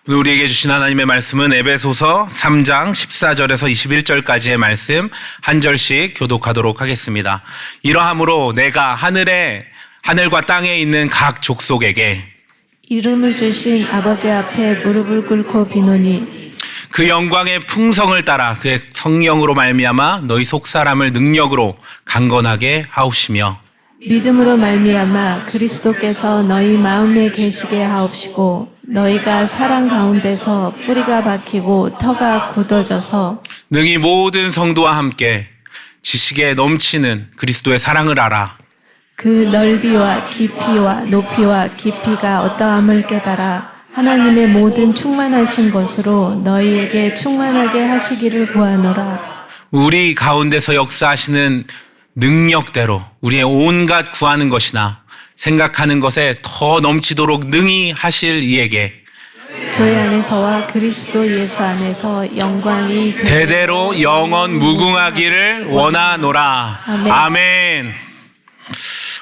오늘 우리에게 주신 하나님의 말씀은 에베소서 3장 14절에서 21절까지의 말씀 한 절씩 교독하도록 하겠습니다. 이러함으로 내가 하늘과 땅에 있는 각 족속에게 이름을 주신 아버지 앞에 무릎을 꿇고 비노니 그 영광의 풍성을 따라 그의 성령으로 말미암아 너희 속사람을 능력으로 강건하게 하옵시며 믿음으로 말미암아 그리스도께서 너희 마음에 계시게 하옵시고 너희가 사랑 가운데서 뿌리가 박히고 터가 굳어져서 능히 모든 성도와 함께 지식에 넘치는 그리스도의 사랑을 알아 그 넓이와 깊이와 높이와 깊이가 어떠함을 깨달아 하나님의 모든 충만하신 것으로 너희에게 충만하게 하시기를 구하노라. 우리 가운데서 역사하시는 능력대로 우리의 온갖 구하는 것이나 생각하는 것에 더 넘치도록 능히 하실 이에게 교회 안에서와 그리스도 예수 안에서 영광이 대대로 영원 무궁하기를 원하노라. 아멘. 아멘.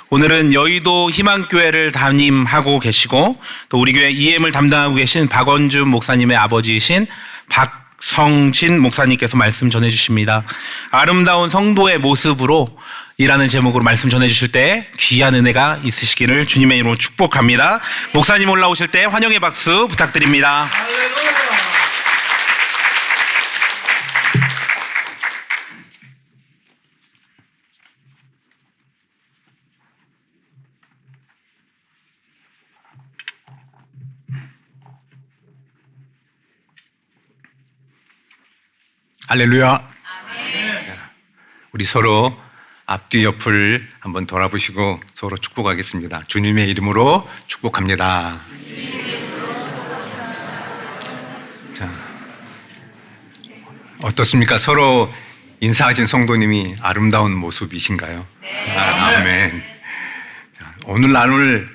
오늘은 여의도 희망교회를 담임하고 계시고 또 우리 교회 EM을 담당하고 계신 박원준 목사님의 아버지이신 박성진 목사님께서 말씀 전해주십니다. 아름다운 성도의 모습으로 이라는 제목으로 말씀 전해주실 때 귀한 은혜가 있으시기를 주님의 이름으로 축복합니다. 목사님 올라오실 때 환영의 박수 부탁드립니다. 할렐루야. 자, 우리 서로 앞뒤 옆을 한번 돌아보시고 서로 축복하겠습니다. 주님의 이름으로 축복합니다. 자, 어떻습니까? 서로 인사하신 성도님이 아름다운 모습이신가요? 아멘. 자, 오늘 나눌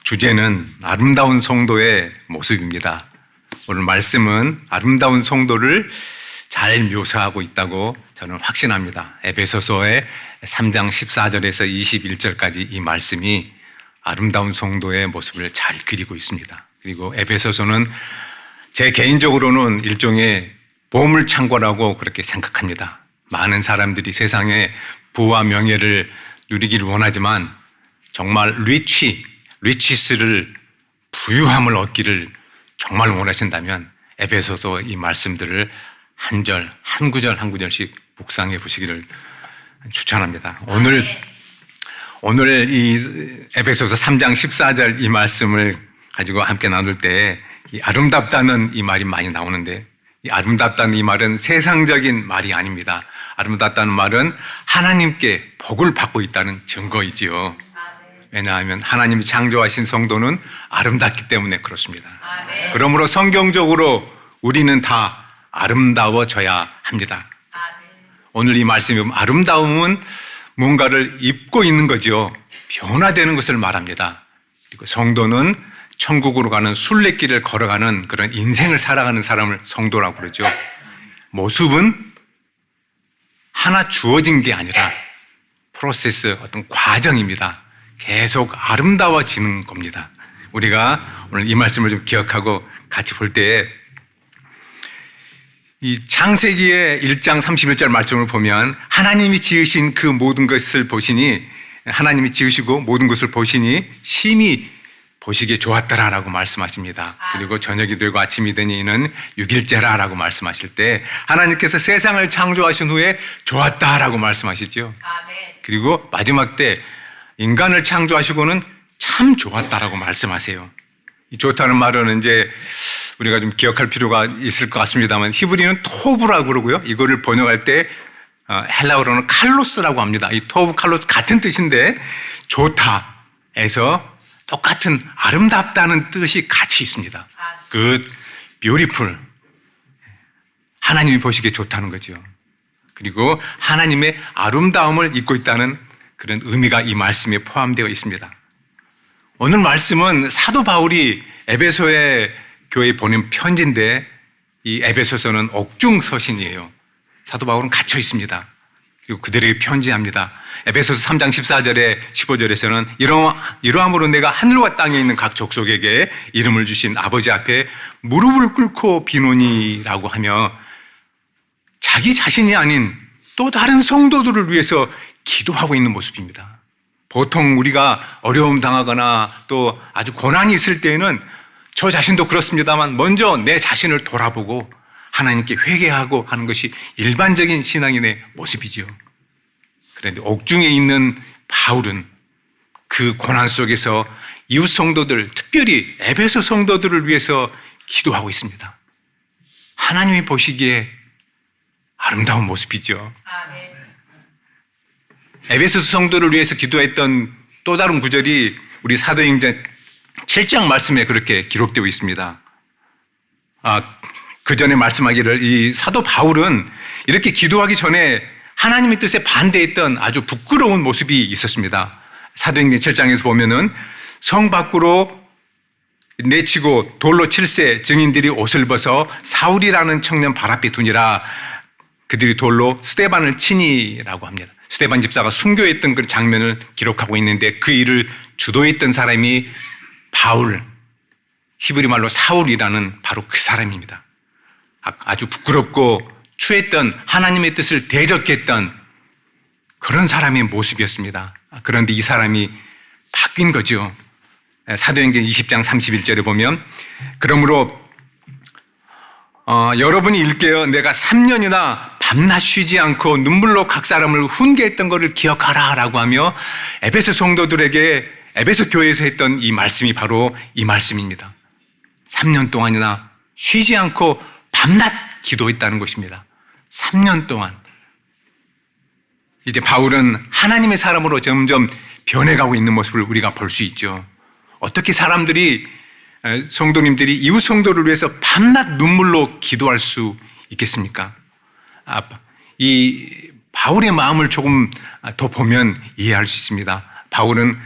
주제는 아름다운 성도의 모습입니다. 오늘 말씀은 아름다운 성도를 잘 묘사하고 있다고 저는 확신합니다. 에베소서의 3장 14절에서 21절까지 이 말씀이 아름다운 성도의 모습을 잘 그리고 있습니다. 그리고 에베소서는 제 개인적으로는 일종의 보물창고라고 그렇게 생각합니다. 많은 사람들이 세상에 부와 명예를 누리기를 원하지만 정말 리치스를 부유함을 얻기를 정말 원하신다면 에베소서 이 말씀들을 한 절, 한 구절씩 묵상해 보시기를 추천합니다. 오늘 이 에베소서 3장 14절 이 말씀을 가지고 함께 나눌 때 이 아름답다는 이 말이 많이 나오는데 이 아름답다는 이 말은 세상적인 말이 아닙니다. 아름답다는 말은 하나님께 복을 받고 있다는 증거이지요. 왜냐하면 하나님이 창조하신 성도는 아름답기 때문에 그렇습니다. 그러므로 성경적으로 우리는 다 아름다워져야 합니다. 오늘 이 말씀이 보면 아름다움은 뭔가를 입고 있는 거죠. 변화되는 것을 말합니다. 그리고 성도는 천국으로 가는 순례길을 걸어가는 그런 인생을 살아가는 사람을 성도라고 그러죠. 모습은 하나 주어진 게 아니라 프로세스, 어떤 과정입니다. 계속 아름다워지는 겁니다. 우리가 오늘 이 말씀을 좀 기억하고 같이 볼 때에 이 창세기의 1장 31절 말씀을 보면 하나님이 지으신 그 모든 것을 보시니 하나님이 지으시고 모든 것을 보시니 심히 보시기에 좋았더라라고 말씀하십니다. 그리고 저녁이 되고 아침이 되니 이는 6일째라라고 말씀하실 때 하나님께서 세상을 창조하신 후에 좋았다라고 말씀하시죠. 그리고 마지막 때 인간을 창조하시고는 참 좋았다라고 말씀하세요. 이 좋다는 말은 이제 우리가 좀 기억할 필요가 있을 것 같습니다만 히브리는 토브라고 그러고요. 이거를 번역할 때 헬라어로는 칼로스라고 합니다. 이 토브, 칼로스 같은 뜻인데 좋다에서 똑같은 아름답다는 뜻이 같이 있습니다. good, beautiful. 하나님이 보시기에 좋다는 거죠. 그리고 하나님의 아름다움을 입고 있다는 그런 의미가 이 말씀에 포함되어 있습니다. 오늘 말씀은 사도 바울이 에베소의 교회에 보낸 편지인데 이 에베소서는 옥중 서신이에요. 사도 바울은 갇혀 있습니다. 그리고 그들에게 편지합니다. 에베소서 3장 14절에 15절에서는 이러함으로 내가 하늘과 땅에 있는 각 족속에게 이름을 주신 아버지 앞에 무릎을 꿇고 비노니라고 하며 자기 자신이 아닌 또 다른 성도들을 위해서 기도하고 있는 모습입니다. 보통 우리가 어려움 당하거나 또 아주 고난이 있을 때에는 저 자신도 그렇습니다만 먼저 내 자신을 돌아보고 하나님께 회개하고 하는 것이 일반적인 신앙인의 모습이죠. 그런데 옥중에 있는 바울은 그 고난 속에서 이웃 성도들, 특별히 에베소 성도들을 위해서 기도하고 있습니다. 하나님이 보시기에 아름다운 모습이죠. 에베소 성도를 위해서 기도했던 또 다른 구절이 우리 사도행전 7장 말씀에 그렇게 기록되어 있습니다. 그 전에 말씀하기를 이 사도 바울은 이렇게 기도하기 전에 하나님의 뜻에 반대했던 아주 부끄러운 모습이 있었습니다. 사도행전 7장에서 보면은 성 밖으로 내치고 돌로 칠세 증인들이 옷을 벗어 사울이라는 청년 발 앞에 두니라 그들이 돌로 스데반을 치니라고 합니다. 스데반 집사가 순교했던 그 장면을 기록하고 있는데 그 일을 주도했던 사람이 바울, 히브리 말로 사울이라는 바로 그 사람입니다. 아주 부끄럽고 추했던 하나님의 뜻을 대적했던 그런 사람의 모습이었습니다. 그런데 이 사람이 바뀐 거죠. 사도행전 20장 31절에 보면 그러므로 여러분이 읽게요. 내가 3년이나 밤낮 쉬지 않고 눈물로 각 사람을 훈계했던 것을 기억하라 라고 하며 에베소 성도들에게 에베소 교회에서 했던 이 말씀이 바로 이 말씀입니다. 3년 동안이나 쉬지 않고 밤낮 기도했다는 것입니다. 3년 동안. 이제 바울은 하나님의 사람으로 점점 변해가고 있는 모습을 우리가 볼 수 있죠. 어떻게 사람들이 성도님들이 이웃 성도를 위해서 밤낮 눈물로 기도할 수 있겠습니까? 이 바울의 마음을 조금 더 보면 이해할 수 있습니다. 바울은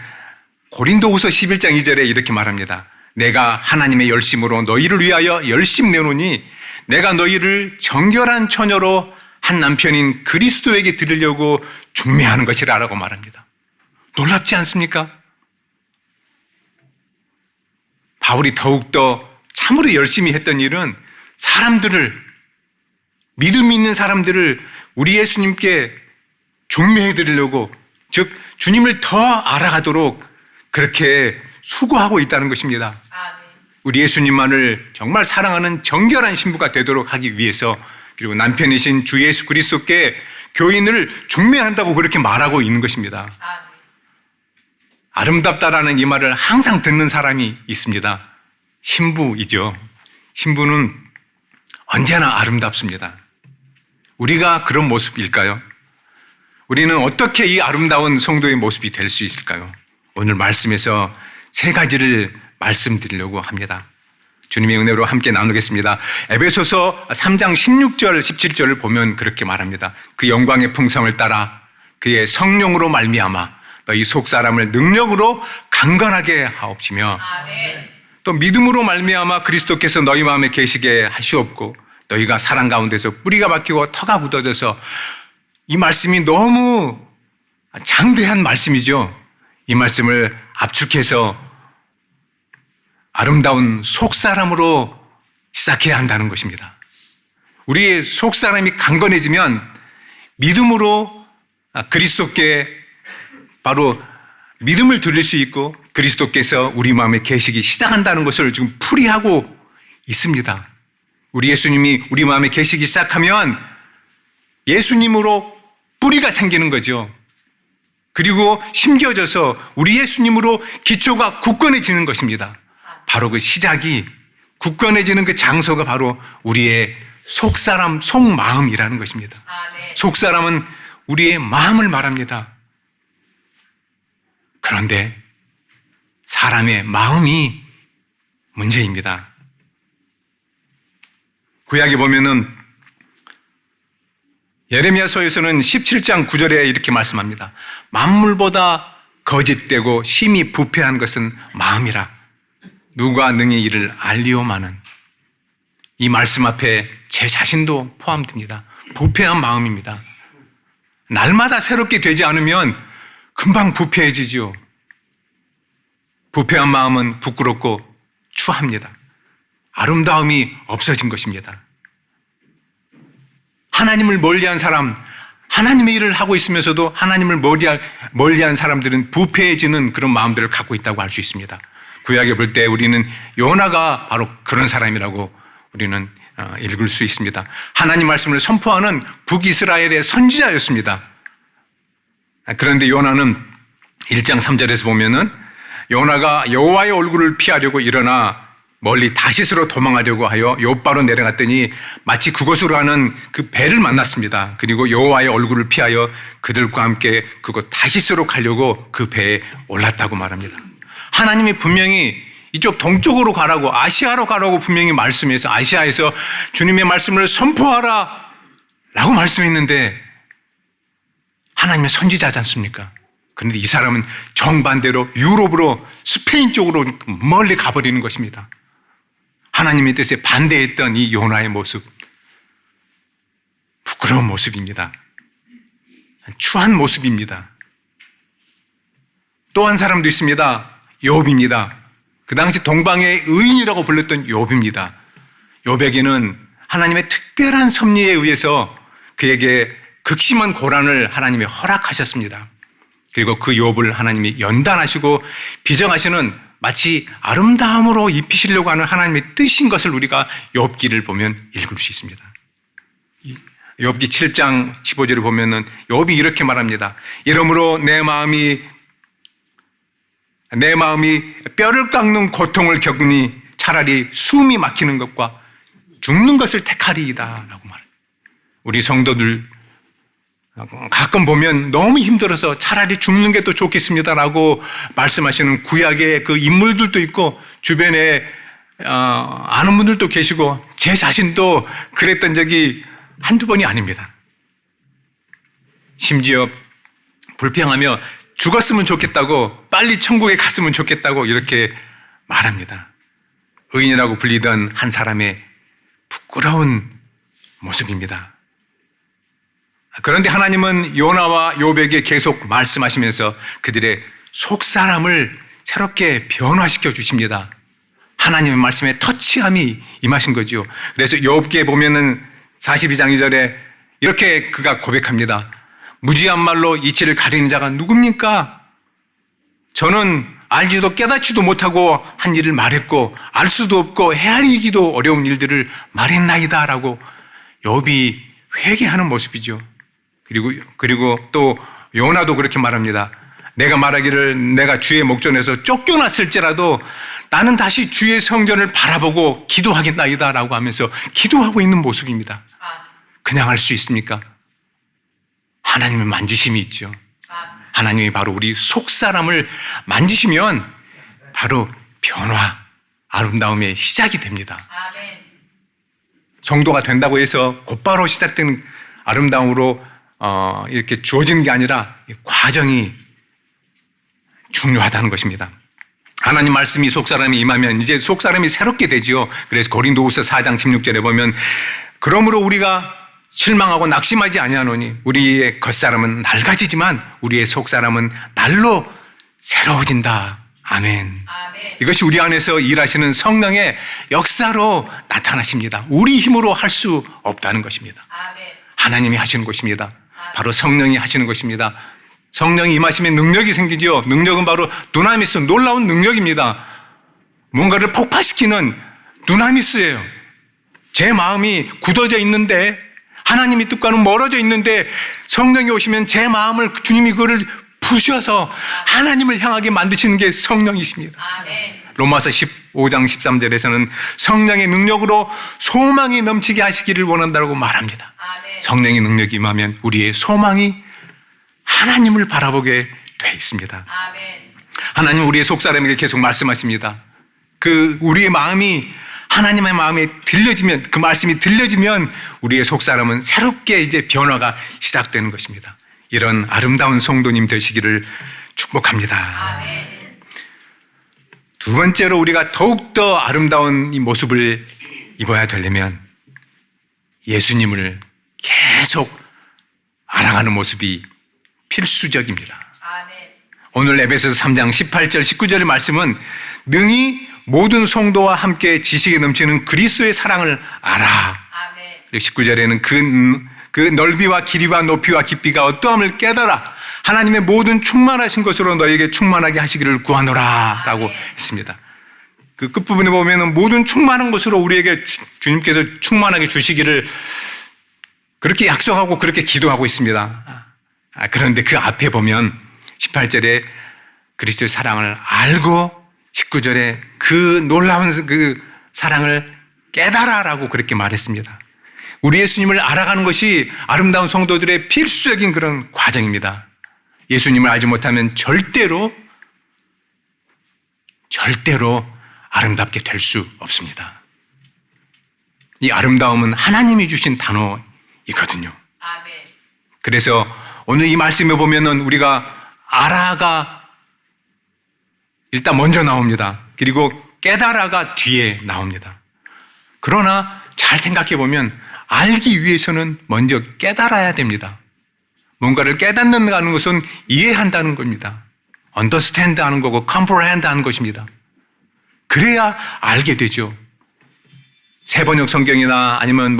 고린도후서 11장 2절에 이렇게 말합니다. 내가 하나님의 열심으로 너희를 위하여 열심 내노니 내가 너희를 정결한 처녀로 한 남편인 그리스도에게 드리려고 중매하는 것이라 라고 말합니다. 놀랍지 않습니까? 바울이 더욱더 참으로 열심히 했던 일은 사람들을, 믿음 있는 사람들을 우리 예수님께 중매해 드리려고, 즉 주님을 더 알아가도록 그렇게 수고하고 있다는 것입니다. 우리 예수님만을 정말 사랑하는 정결한 신부가 되도록 하기 위해서, 그리고 남편이신 주 예수 그리스도께 교인을 중매한다고 그렇게 말하고 있는 것입니다. 아름답다라는 이 말을 항상 듣는 사람이 있습니다. 신부이죠. 신부는 언제나 아름답습니다. 우리가 그런 모습일까요? 우리는 어떻게 이 아름다운 성도의 모습이 될 수 있을까요? 오늘 말씀에서 세 가지를 말씀드리려고 합니다. 주님의 은혜로 함께 나누겠습니다. 에베소서 3장 16절, 17절을 보면 그렇게 말합니다. 그 영광의 풍성을 따라 그의 성령으로 말미암아 너희 속사람을 능력으로 강건하게 하옵시며 또 믿음으로 말미암아 그리스도께서 너희 마음에 계시게 하시옵고 너희가 사랑 가운데서 뿌리가 박히고 터가 굳어져서, 이 말씀이 너무 장대한 말씀이죠. 이 말씀을 압축해서 아름다운 속사람으로 시작해야 한다는 것입니다. 우리의 속사람이 강건해지면 믿음으로 그리스도께 바로 믿음을 드릴 수 있고 그리스도께서 우리 마음에 계시기 시작한다는 것을 지금 풀이하고 있습니다. 우리 예수님이 우리 마음에 계시기 시작하면 예수님으로 뿌리가 생기는 거죠. 그리고 심겨져서 우리 예수님으로 기초가 굳건해지는 것입니다. 바로 그 시작이, 굳건해지는 그 장소가 바로 우리의 속사람, 속마음이라는 것입니다. 속사람은 우리의 마음을 말합니다. 그런데 사람의 마음이 문제입니다. 구약에 보면은 예레미야서에서는 17장 9절에 이렇게 말씀합니다. 만물보다 거짓되고 심히 부패한 것은 마음이라 누가 능히 이를 알리오마는. 이 말씀 앞에 제 자신도 포함됩니다. 부패한 마음입니다. 날마다 새롭게 되지 않으면 금방 부패해지지요. 부패한 마음은 부끄럽고 추합니다. 아름다움이 없어진 것입니다. 하나님을 멀리한 사람, 하나님의 일을 하고 있으면서도 하나님을 멀리한 사람들은 부패해지는 그런 마음들을 갖고 있다고 할 수 있습니다. 구약에 볼 때 우리는 요나가 바로 그런 사람이라고 우리는 읽을 수 있습니다. 하나님 말씀을 선포하는 북이스라엘의 선지자였습니다. 그런데 요나는 1장 3절에서 보면은 요나가 여호와의 얼굴을 피하려고 일어나 멀리 다시스로 도망하려고 하여 욥바로 내려갔더니 마치 그곳으로 가는 그 배를 만났습니다. 그리고 여호와의 얼굴을 피하여 그들과 함께 그곳 다시스로 가려고 그 배에 올랐다고 말합니다. 하나님이 분명히 이쪽 동쪽으로 가라고, 아시아로 가라고 분명히 말씀해서 아시아에서 주님의 말씀을 선포하라 라고 말씀했는데 하나님의 선지자지 않습니까? 그런데 이 사람은 정반대로 유럽으로 스페인 쪽으로 멀리 가버리는 것입니다. 하나님의 뜻에 반대했던 이 요나의 모습, 부끄러운 모습입니다. 추한 모습입니다. 또 한 사람도 있습니다. 욥입니다. 그 당시 동방의 의인이라고 불렸던 욥입니다. 욥에게는 하나님의 특별한 섭리에 의해서 그에게 극심한 고난을 하나님이 허락하셨습니다. 그리고 그 욥을 하나님이 연단하시고 비정하시는 마치 아름다움으로 입히시려고 하는 하나님의 뜻인 것을 우리가 욥기를 보면 읽을 수 있습니다. 욥기 7장 15절을 보면은 욥이 이렇게 말합니다. 이러므로 내 마음이 뼈를 깎는 고통을 겪으니 차라리 숨이 막히는 것과 죽는 것을 택하리이다 라고 말합니다. 우리 성도들 가끔 보면 너무 힘들어서 차라리 죽는 게 더 좋겠습니다라고 말씀하시는 구약의 그 인물들도 있고 주변에 아는 분들도 계시고 제 자신도 그랬던 적이 한두 번이 아닙니다. 심지어 불평하며 죽었으면 좋겠다고, 빨리 천국에 갔으면 좋겠다고 이렇게 말합니다. 의인이라고 불리던 한 사람의 부끄러운 모습입니다. 그런데 하나님은 요나와 욥에게 계속 말씀하시면서 그들의 속사람을 새롭게 변화시켜 주십니다. 하나님의 말씀에 터치함이 임하신 거죠. 그래서 욥기에 보면은 42장 2절에 이렇게 그가 고백합니다. 무지한 말로 이치를 가리는 자가 누굽니까? 저는 알지도 깨닫지도 못하고 한 일을 말했고 알 수도 없고 헤아리기도 어려운 일들을 말했나이다 라고 욥이 회개하는 모습이죠. 그리고 또 요나도 그렇게 말합니다. 내가 말하기를 내가 주의 목전에서 쫓겨났을지라도 나는 다시 주의 성전을 바라보고 기도하겠나이다 라고 하면서 기도하고 있는 모습입니다. 그냥 할 수 있습니까? 하나님의 만지심이 있죠. 하나님이 바로 우리 속사람을 만지시면 바로 변화, 아름다움의 시작이 됩니다. 성도가 된다고 해서 곧바로 시작되는 아름다움으로 이렇게 주어지는 게 아니라 과정이 중요하다는 것입니다. 하나님 말씀이 속사람이 임하면 이제 속사람이 새롭게 되지요. 그래서 고린도후서 4장 16절에 보면 그러므로 우리가 실망하고 낙심하지 아니하노니 우리의 겉사람은 낡아지지만 우리의 속사람은 날로 새로워진다. 아멘. 이것이 우리 안에서 일하시는 성령의 역사로 나타나십니다. 우리 힘으로 할 수 없다는 것입니다. 하나님이 하시는 것입니다. 바로 성령이 하시는 것입니다. 성령이 임하시면 능력이 생기죠. 능력은 바로 두나미스, 놀라운 능력입니다. 뭔가를 폭파시키는 두나미스예요. 제 마음이 굳어져 있는데 하나님의 뜻과는 멀어져 있는데 성령이 오시면 제 마음을 주님이 그거를 부셔서 하나님을 향하게 만드시는 게 성령이십니다. 로마서 15장 13절에서는 성령의 능력으로 소망이 넘치게 하시기를 원한다고 말합니다. 성령의 능력이 임하면 우리의 소망이 하나님을 바라보게 돼 있습니다. 하나님은 우리의 속사람에게 계속 말씀하십니다. 우리의 마음이 하나님의 마음에 들려지면, 그 말씀이 들려지면 우리의 속사람은 새롭게 이제 변화가 시작되는 것입니다. 이런 아름다운 성도님 되시기를 축복합니다. 두 번째로 우리가 더욱더 아름다운 이 모습을 입어야 되려면 예수님을 계속 알아가는 모습이 필수적입니다. 오늘 에베소서 3장 18절 19절의 말씀은 능히 모든 성도와 함께 지식에 넘치는 그리스도의 사랑을 알아. 그리고 19절에는 그 넓이와 길이와 높이와 깊이가 어떠함을 깨달아 하나님의 모든 충만하신 것으로 너에게 충만하게 하시기를 구하노라 라고 했습니다. 그 끝부분에 보면 모든 충만한 것으로 우리에게 주님께서 충만하게 주시기를 그렇게 약속하고 그렇게 기도하고 있습니다. 그런데 그 앞에 보면 18절에 그리스도의 사랑을 알고 19절에 그 놀라운 그 사랑을 깨달아라고 그렇게 말했습니다. 우리 예수님을 알아가는 것이 아름다운 성도들의 필수적인 그런 과정입니다. 예수님을 알지 못하면 절대로 아름답게 될 수 없습니다. 이 아름다움은 하나님이 주신 단어이거든요. 그래서 오늘 이 말씀에 보면은 우리가 알아가 일단 먼저 나옵니다. 그리고 깨달아가 뒤에 나옵니다. 그러나 잘 생각해 보면 알기 위해서는 먼저 깨달아야 됩니다. 뭔가를 깨닫는다는 것은 이해한다는 겁니다. understand 하는 거고 comprehend 하는 것입니다. 그래야 알게 되죠. 세번역 성경이나 아니면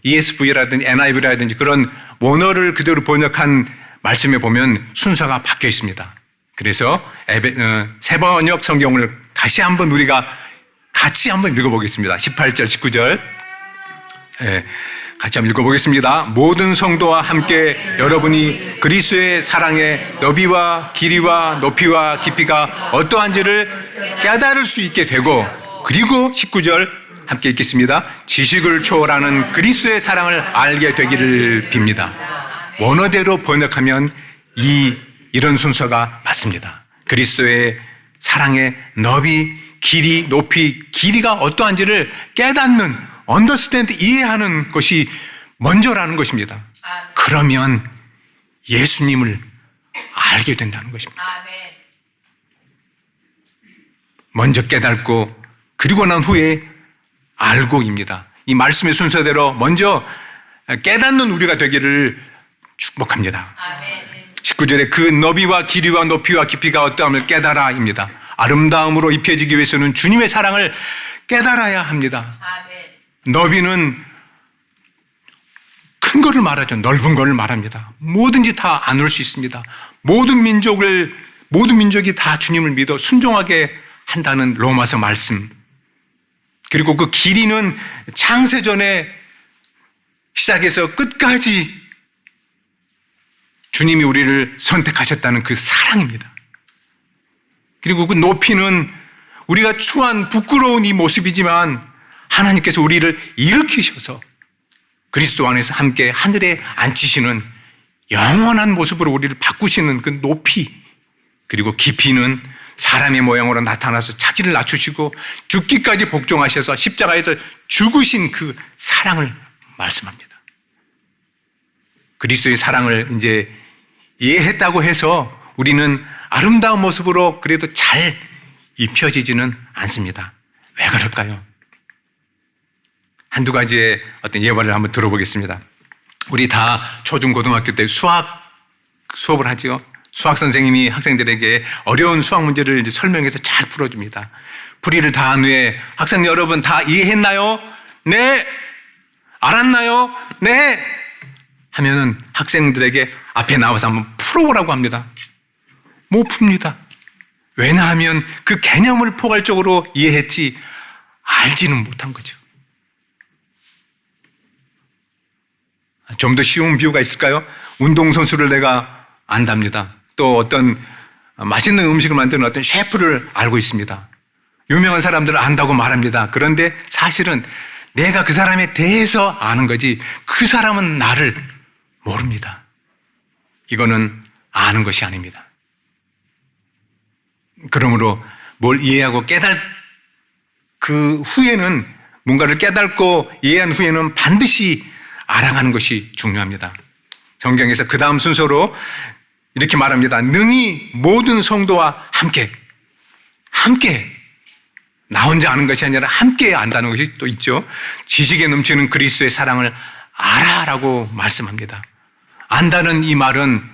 ESV라든지 NIV라든지 그런 원어를 그대로 번역한 말씀에 보면 순서가 바뀌어 있습니다. 그래서 세번역 성경을 다시 한번 우리가 같이 한번 읽어보겠습니다. 18절, 19절. 같이 한번 읽어보겠습니다. 모든 성도와 함께 여러분이 그리스도의 사랑의 너비와 길이와 높이와 깊이가 어떠한지를 깨달을 수 있게 되고, 그리고 19절 함께 읽겠습니다. 지식을 초월하는 그리스도의 사랑을 알게 되기를 빕니다. 원어대로 번역하면 이런 순서가 맞습니다. 그리스도의 사랑의 너비, 길이, 높이, 길이가 어떠한지를 깨닫는 understand, 이해하는 것이 먼저라는 것입니다. 그러면 예수님을 알게 된다는 것입니다. 먼저 깨닫고 그리고 난 후에 알고입니다. 이 말씀의 순서대로 먼저 깨닫는 우리가 되기를 축복합니다. 19절에 그 너비와 길이와 높이와 깊이가 어떠함을 깨달아입니다. 아름다움으로 입혀지기 위해서는 주님의 사랑을 깨달아야 합니다. 너비는 큰 거를 말하죠. 넓은 거를 말합니다. 뭐든지 다 안을 수 있습니다. 모든 민족이 다 주님을 믿어 순종하게 한다는 로마서 말씀. 그리고 그 길이는 창세전에 시작해서 끝까지 주님이 우리를 선택하셨다는 그 사랑입니다. 그리고 그 높이는 우리가 추한 부끄러운 이 모습이지만 하나님께서 우리를 일으키셔서 그리스도 안에서 함께 하늘에 앉히시는 영원한 모습으로 우리를 바꾸시는 그 높이, 그리고 깊이는 사람의 모양으로 나타나서 자기를 낮추시고 죽기까지 복종하셔서 십자가에서 죽으신 그 사랑을 말씀합니다. 그리스도의 사랑을 이제 이해했다고 해서 우리는 아름다운 모습으로 그래도 잘 입혀지지는 않습니다. 왜 그럴까요? 한두 가지의 어떤 예화를 한번 들어보겠습니다. 우리 다 초중 고등학교 때 수업을 하지요. 수학 선생님이 학생들에게 어려운 수학 문제를 이제 설명해서 잘 풀어줍니다. 풀이를 다 한 후에 학생 여러분 다 이해했나요? 네. 알았나요? 네. 하면은 학생들에게 앞에 나와서 한번 풀어보라고 합니다. 못 풉니다. 왜냐하면 그 개념을 포괄적으로 이해했지 알지는 못한 거죠. 좀 더 쉬운 비유가 있을까요? 운동선수를 내가 안답니다. 또 어떤 맛있는 음식을 만드는 어떤 셰프를 알고 있습니다. 유명한 사람들을 안다고 말합니다. 그런데 사실은 내가 그 사람에 대해서 아는 거지 그 사람은 나를 모릅니다. 이거는 아는 것이 아닙니다. 그러므로 뭘 이해하고 그 후에는 뭔가를 깨닫고 이해한 후에는 반드시 알아가는 것이 중요합니다. 성경에서 그 다음 순서로 이렇게 말합니다. 능히 모든 성도와 함께 나 혼자 아는 것이 아니라 함께 안다는 것이 또 있죠. 지식에 넘치는 그리스도의 사랑을 알아라고 말씀합니다. 안다는 이 말은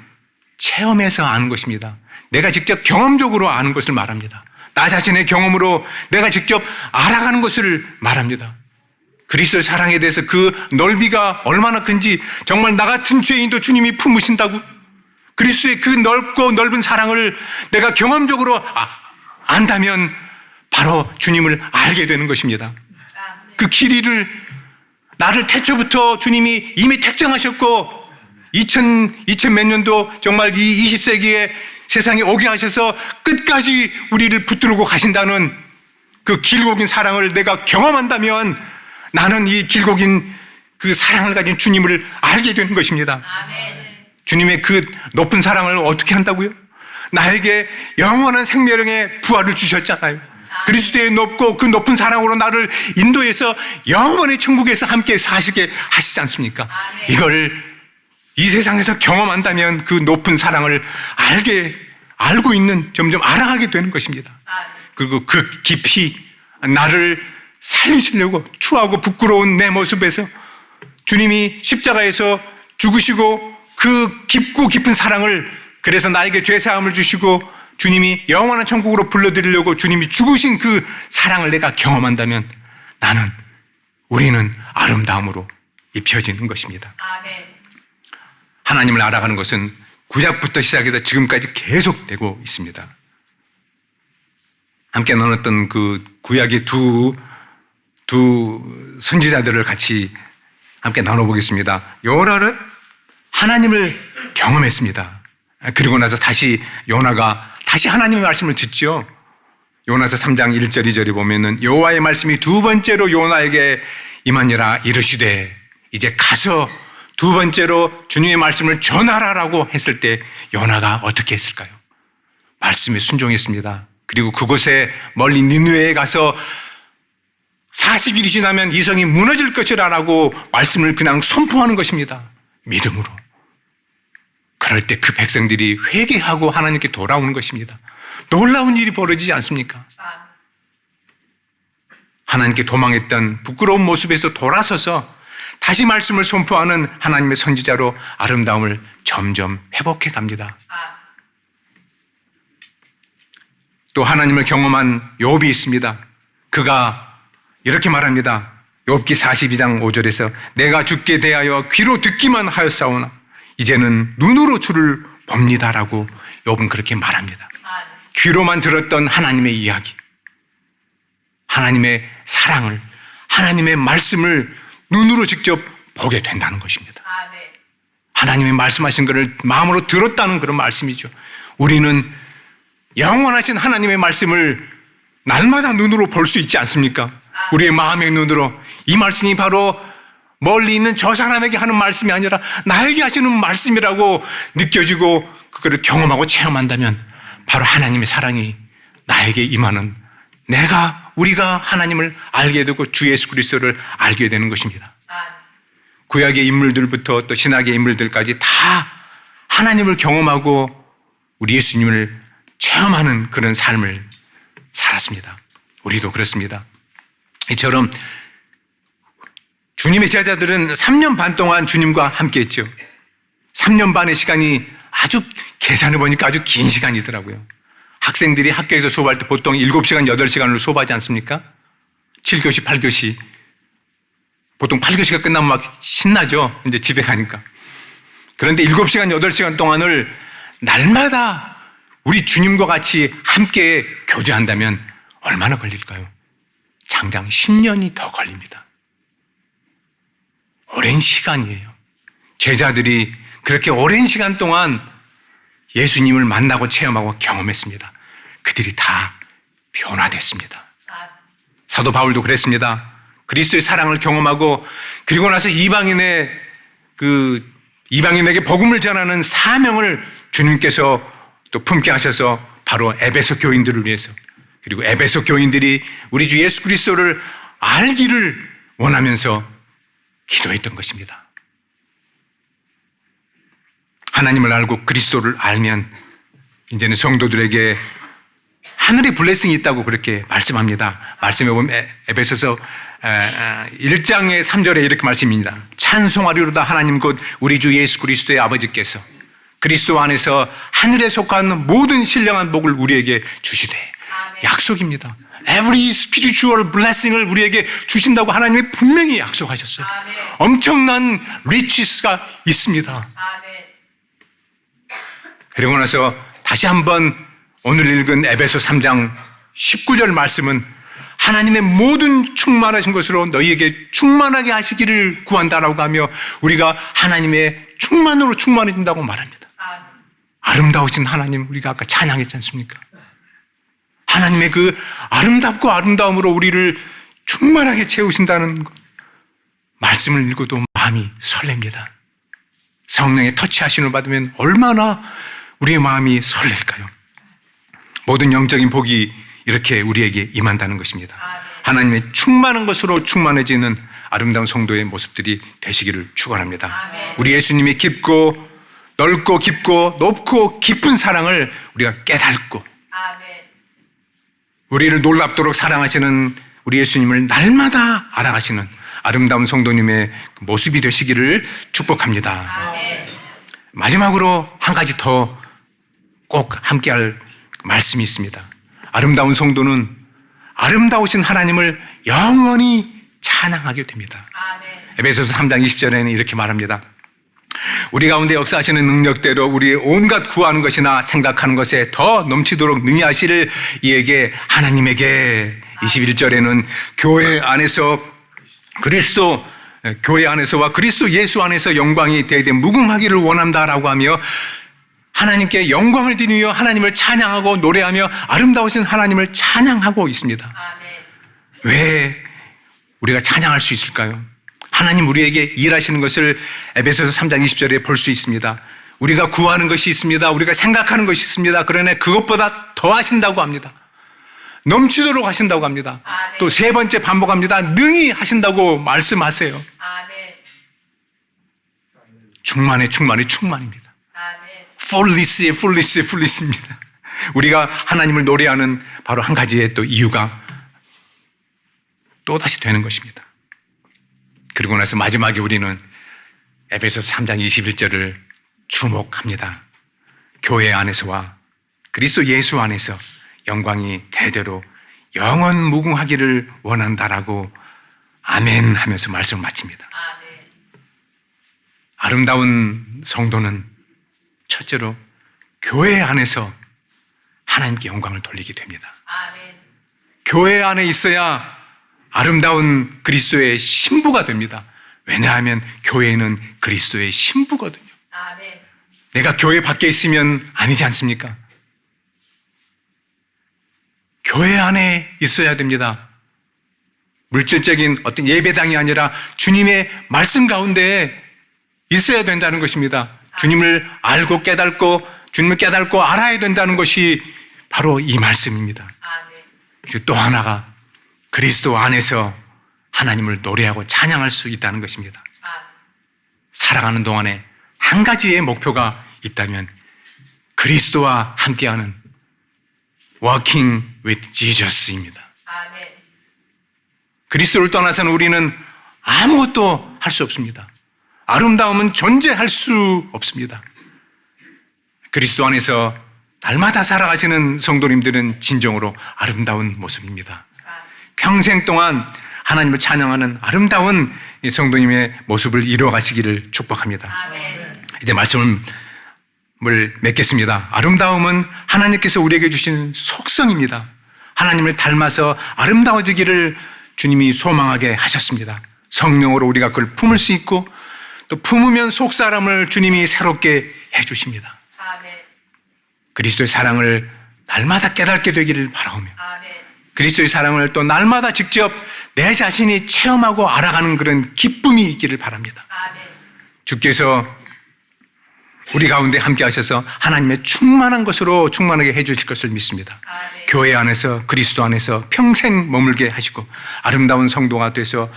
체험해서 아는 것입니다. 내가 직접 경험적으로 아는 것을 말합니다. 나 자신의 경험으로 내가 직접 알아가는 것을 말합니다. 그리스도의 사랑에 대해서 그 넓이가 얼마나 큰지 정말 나 같은 죄인도 주님이 품으신다고, 그리스도의 그 넓고 넓은 사랑을 내가 경험적으로 안다면 바로 주님을 알게 되는 것입니다. 그 길이를 나를 태초부터 주님이 이미 택정하셨고 2000 몇 년도 정말 이 20세기에 세상에 오게 하셔서 끝까지 우리를 붙들고 가신다는 그 길고 긴 사랑을 내가 경험한다면 나는 이 길고 긴 그 사랑을 가진 주님을 알게 되는 것입니다. 주님의 그 높은 사랑을 어떻게 한다고요? 나에게 영원한 생명의 부활을 주셨잖아요. 그리스도의 높고 그 높은 사랑으로 나를 인도해서 영원의 천국에서 함께 사시게 하시지 않습니까? 이걸 이 세상에서 경험한다면 그 높은 사랑을 알고 있는, 점점 알아가게 되는 것입니다. 그리고 그 깊이 나를 살리시려고 추하고 부끄러운 내 모습에서 주님이 십자가에서 죽으시고 그 깊고 깊은 사랑을, 그래서 나에게 죄사함을 주시고 주님이 영원한 천국으로 불러드리려고 주님이 죽으신 그 사랑을 내가 경험한다면 우리는 아름다움으로 입혀지는 것입니다. 하나님을 알아가는 것은 구약부터 시작해서 지금까지 계속되고 있습니다. 함께 나눴던 그 구약의 두 선지자들을 같이 함께 나눠보겠습니다. 요나는 하나님을 경험했습니다. 그리고 나서 다시 요나가 다시 하나님의 말씀을 듣죠. 요나서 3장 1절 2절에 보면은 여호와의 말씀이 두 번째로 요나에게 임하니라 이르시되 이제 가서 두 번째로 주님의 말씀을 전하라라고 했을 때 요나가 어떻게 했을까요? 말씀에 순종했습니다. 그리고 그곳에 멀리 니느웨에 가서 40일이 지나면 이 성이 무너질 것이라라고 말씀을 그냥 선포하는 것입니다. 믿음으로. 그럴 때 그 백성들이 회개하고 하나님께 돌아오는 것입니다. 놀라운 일이 벌어지지 않습니까? 하나님께 도망했던 부끄러운 모습에서 돌아서서 다시 말씀을 선포하는 하나님의 선지자로 아름다움을 점점 회복해 갑니다. 또 하나님을 경험한 욥이 있습니다. 그가 이렇게 말합니다. 욥기 42장 5절에서 내가 주께 대하여 귀로 듣기만 하였사오나 이제는 눈으로 주를 봅니다라고 욥은 그렇게 말합니다. 귀로만 들었던 하나님의 이야기, 하나님의 사랑을, 하나님의 말씀을 눈으로 직접 보게 된다는 것입니다. 하나님이 말씀하신 것을 마음으로 들었다는 그런 말씀이죠. 우리는 영원하신 하나님의 말씀을 날마다 눈으로 볼 수 있지 않습니까? 우리의 마음의 눈으로. 이 말씀이 바로 멀리 있는 저 사람에게 하는 말씀이 아니라 나에게 하시는 말씀이라고 느껴지고 그거를 경험하고 체험한다면 바로 하나님의 사랑이 나에게 임하는, 우리가 하나님을 알게 되고 주 예수 그리스도를 알게 되는 것입니다. 구약의 인물들부터 또 신약의 인물들까지 다 하나님을 경험하고 우리 예수님을 체험하는 그런 삶을 살았습니다. 우리도 그렇습니다. 이처럼 주님의 제자들은 3년 반 동안 주님과 함께 했죠. 3년 반의 시간이 아주 계산해 보니까 아주 긴 시간이더라고요. 학생들이 학교에서 수업할 때 보통 7시간, 8시간으로 수업하지 않습니까? 7교시, 8교시. 보통 8교시가 끝나면 막 신나죠. 이제 집에 가니까. 그런데 7시간, 8시간 동안을 날마다 우리 주님과 같이 함께 교제한다면 얼마나 걸릴까요? 장장 10년이 더 걸립니다. 오랜 시간이에요. 제자들이 그렇게 오랜 시간 동안 예수님을 만나고 체험하고 경험했습니다. 그들이 다 변화됐습니다. 사도 바울도 그랬습니다. 그리스도의 사랑을 경험하고 그리고 나서 이방인에게 복음을 전하는 사명을 주님께서 또 품게 하셔서 바로 에베소 교인들을 위해서, 그리고 에베소 교인들이 우리 주 예수 그리스도를 알기를 원하면서 기도했던 것입니다. 하나님을 알고 그리스도를 알면 이제는 성도들에게 하늘의 블레싱이 있다고 그렇게 말씀합니다. 말씀해 보면 에베소서 1장의 3절에 이렇게 말씀입니다. 찬송하리로다. 하나님 곧 우리 주 예수 그리스도의 아버지께서 그리스도 안에서 하늘에 속한 모든 신령한 복을 우리에게 주시되. 약속입니다. Every spiritual blessing을 우리에게 주신다고 하나님이 분명히 약속하셨어요. 엄청난 riches가 있습니다. 그리고 나서 다시 한번 오늘 읽은 에베소 3장 19절 말씀은 하나님의 모든 충만하신 것으로 너희에게 충만하게 하시기를 구한다라고 하며 우리가 하나님의 충만으로 충만해진다고 말합니다. 아름다우신 하나님, 우리가 아까 찬양했지 않습니까? 하나님의 그 아름답고 아름다움으로 우리를 충만하게 채우신다는 말씀을 읽어도 마음이 설렙니다. 성령의 터치하심을 받으면 얼마나 우리의 마음이 설렐까요? 모든 영적인 복이 이렇게 우리에게 임한다는 것입니다. 하나님의 충만한 것으로 충만해지는 아름다운 성도의 모습들이 되시기를 축원합니다. 우리 예수님의 깊고 넓고 깊고 높고 깊은 사랑을 우리가 깨닫고 우리를 놀랍도록 사랑하시는 우리 예수님을 날마다 알아가시는 아름다운 성도님의 모습이 되시기를 축복합니다. 마지막으로 한 가지 더 꼭 함께할 말씀이 있습니다. 아름다운 성도는 아름다우신 하나님을 영원히 찬양하게 됩니다. 에베소서 3장 20절에는 이렇게 말합니다. 우리 가운데 역사하시는 능력대로 우리의 온갖 구하는 것이나 생각하는 것에 더 넘치도록 능히 하시를 이에게 하나님에게. 21절에는 교회 안에서와 그리스도 예수 안에서 영광이 대대 무궁하기를 원한다라고 하며 하나님께 영광을 드리며 하나님을 찬양하고 노래하며 아름다우신 하나님을 찬양하고 있습니다. 왜 우리가 찬양할 수 있을까요? 하나님 우리에게 일하시는 것을 에베소서 3장 20절에 볼 수 있습니다. 우리가 구하는 것이 있습니다. 우리가 생각하는 것이 있습니다. 그러나 그것보다 더 하신다고 합니다. 넘치도록 하신다고 합니다. 또 세 번째 반복합니다. 능히 하신다고 말씀하세요. 충만입니다. fullness입니다. 우리가 하나님을 노래하는 바로 한 가지의 또 이유가 또다시 되는 것입니다. 그리고 나서 마지막에 우리는 에베소서 3장 21절을 주목합니다. 교회 안에서와 그리스도 예수 안에서 영광이 대대로 영원 무궁하기를 원한다라고 아멘 하면서 말씀을 마칩니다. 아름다운 성도는 첫째로 교회 안에서 하나님께 영광을 돌리게 됩니다. 교회 안에 있어야 아름다운 그리스도의 신부가 됩니다. 왜냐하면 교회는 그리스도의 신부거든요. 내가 교회 밖에 있으면 아니지 않습니까? 교회 안에 있어야 됩니다. 물질적인 어떤 예배당이 아니라 주님의 말씀 가운데 있어야 된다는 것입니다. 주님을 알고 깨닫고 주님을 깨닫고 알아야 된다는 것이 바로 이 말씀입니다. 그리고 또 하나가 그리스도 안에서 하나님을 노래하고 찬양할 수 있다는 것입니다. 살아가는 동안에 한 가지의 목표가 있다면 그리스도와 함께하는 Walking with Jesus입니다. 그리스도를 떠나서는 우리는 아무것도 할 수 없습니다. 아름다움은 존재할 수 없습니다. 그리스도 안에서 날마다 살아가시는 성도님들은 진정으로 아름다운 모습입니다. 평생 동안 하나님을 찬양하는 아름다운 성도님의 모습을 이루어가시기를 축복합니다. 이제 말씀을 맺겠습니다. 아름다움은 하나님께서 우리에게 주신 속성입니다. 하나님을 닮아서 아름다워지기를 주님이 소망하게 하셨습니다. 성령으로 우리가 그걸 품을 수 있고 또 품으면 속사람을 주님이 새롭게 해주십니다. 그리스도의 사랑을 날마다 깨닫게 되기를 바라오며 그리스도의 사랑을 또 날마다 직접 내 자신이 체험하고 알아가는 그런 기쁨이 있기를 바랍니다. 주께서 우리 가운데 함께 하셔서 하나님의 충만한 것으로 충만하게 해주실 것을 믿습니다. 교회 안에서 그리스도 안에서 평생 머물게 하시고 아름다운 성도가 돼서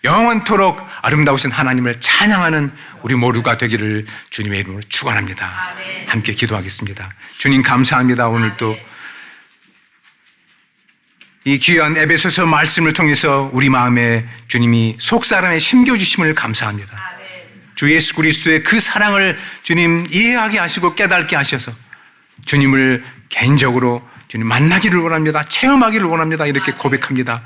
영원토록 아름다우신 하나님을 찬양하는 우리 모두가 되기를 주님의 이름으로 축원합니다. 함께 기도하겠습니다. 주님 감사합니다. 오늘도 이 귀한 에베소서 말씀을 통해서 우리 마음에 주님이 속사람에 심겨주심을 감사합니다. 주 예수 그리스도의 그 사랑을 주님 이해하게 하시고 깨닫게 하셔서 주님을 개인적으로 주님 만나기를 원합니다. 체험하기를 원합니다. 이렇게 고백합니다.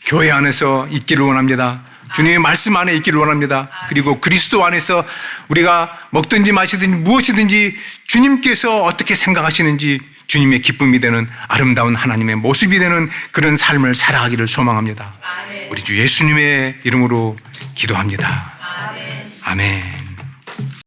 교회 안에서 있기를 원합니다. 주님의 말씀 안에 있기를 원합니다. 그리고 그리스도 안에서 우리가 먹든지 마시든지 무엇이든지 주님께서 어떻게 생각하시는지 주님의 기쁨이 되는 아름다운 하나님의 모습이 되는 그런 삶을 살아가기를 소망합니다. 우리 주 예수님의 이름으로 기도합니다. 아멘.